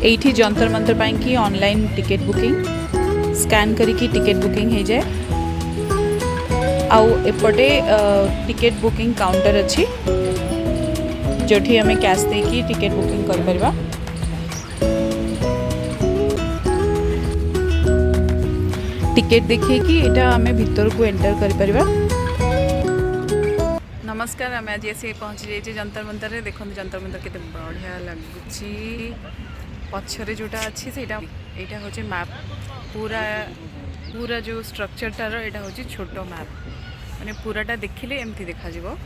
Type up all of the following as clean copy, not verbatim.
एठी जंतर मंतर पाई की online ticket booking scan करिकी टिकेट बुकिंग हो जाए। आउ एपटे टिकेट बुकिंग काउंटर अच्छी जोठी हमें कैश देकी टिकेट बुकिंग कर परबा। टिकेट देखिए कि एटा हमें भीतर को एंटर कर परबा। नमस्कार, आम आज आसी पहुँची जाइए जंतर मंतर रे। देखो जंतर मंतर केते बढ़िया लगुची। पछरे जोटा अच्छी सेटा एटा होचे मैप पूरा पूरा जो स्ट्रक्चरटार एटा होचे छोटो मैप माने पूराटा देखिले एमती देखा जिवो।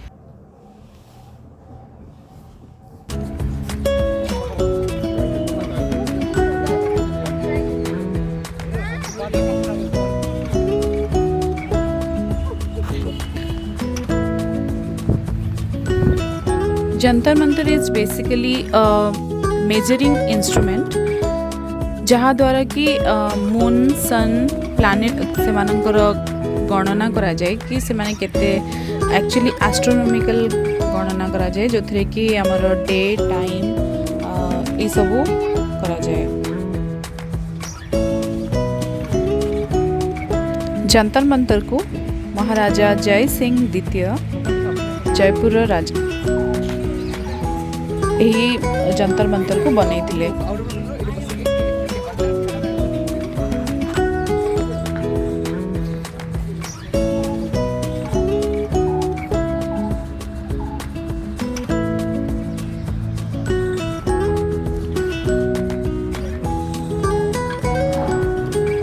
Jantar Mantar is basically measuring instrument जहाँ द्वारा कि मून सन प्लैनेट से मानकर गणना करा जाए कि से माने केते एक्चुअली एस्ट्रोनॉमिकल गणना करा जाए जो थे कि हमर डे टाइम ये सब करा जाए। जंतर मंतर को महाराजा जय सिंह द्वितीय जयपुर राजा यही जंतर मंतर को बनई थिले।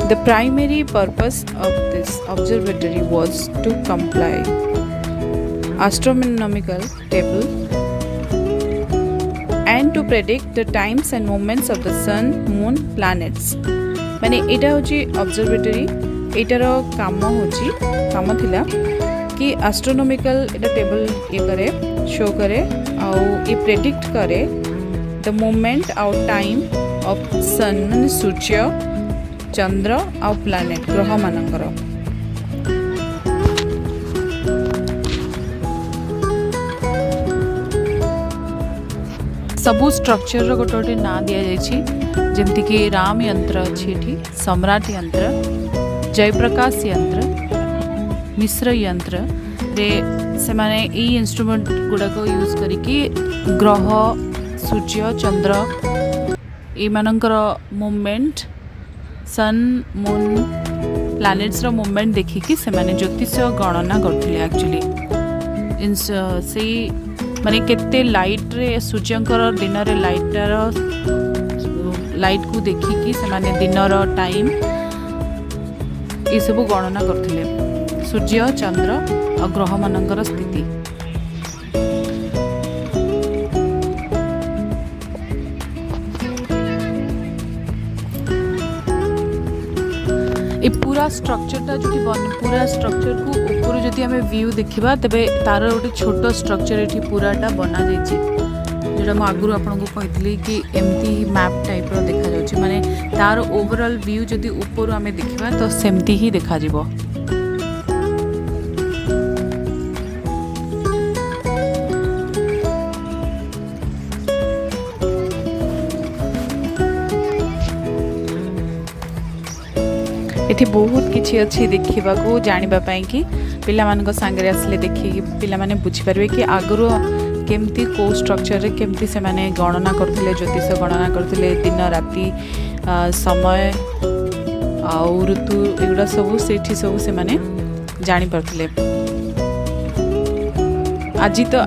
The primary purpose of this observatory was to comply astronomical table and to predict the times and movements of the sun, moon, planets. माने एटा होची ऑब्जर्वेटरी एटार काम थिला कि एस्ट्रोनॉमिकल एटा टेबल ये करे शो करे आउ ये प्रेडिक्ट करे द मूवमेंट आउ टाइम ऑफ सन माने सूर्य चंद्र आउ प्लैनेट ग्रह मानकर। सबू स्ट्रक्चर गोटे गोटे ना दि जाइए जमती कि राम यंत्र अच्छी सम्राट यंत्र जयप्रकाश यंत्र मिश्र यंत्र रे से माने ई इंस्ट्रूमेंट गुड़ाक यूज करिकी ग्रह सूर्य चंद्र ये मानकर मूवमेंट सन मून प्लैनेट्स रो मूवमेंट देखिकी से माने ज्योतिष गणना करथिले। एक्चुअली से माने केते लाइट रे सूर्यंकर दिन रे लाइट को देखिकी से माने दिन रो टाइम ये सब गणना करथिले सूर्य चंद्र और ग्रह मानकर स्थिति। पूरा स्ट्रक्चरटा जो पूरा स्ट्रक्चर को ऊपर जदि आम व्यू देखा तेरे तार गोटे छोट स्ट्रक्चर ये पूराटा बना जाइए जोटा मुझे आगुरी आपको कही कि एमती मैप टाइप देखा जाउछि माने तार ओवरऑल व्यू जदि ऊपर आम देखा तो सेमती ही देखा जिवो। एठी बहुत किछि अच्छी देखा जानापी कि पिला मान सांगे आसले देखिए पिला माने बुझी पारे कि आगुरी केमती को स्ट्रक्चर रे केमती से माने गणना करथिले ज्योतिष गणना करथिले दिन राति समय आउ ऋतु एगुड़ा सब सेठी सब से माने जानी पारथिले। आज तो